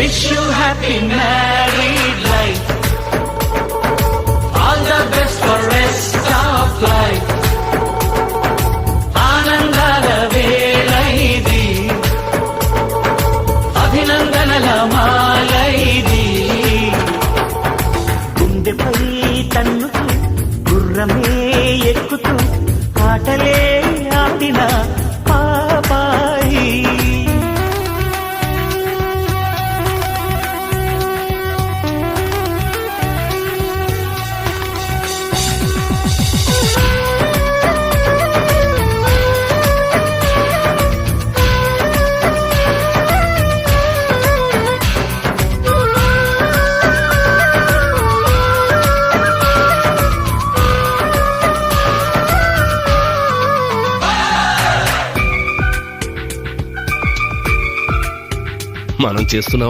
Wish you happy married life. All the best for rest of life. ఆనందాల వేళ ఇది, అభినందనల మాల ఇది. గుండెపై తన్నుతూ గుర్రమే ఎక్కుతూ ఆటలే ఆడిన పాపాయి. మనం చేస్తున్న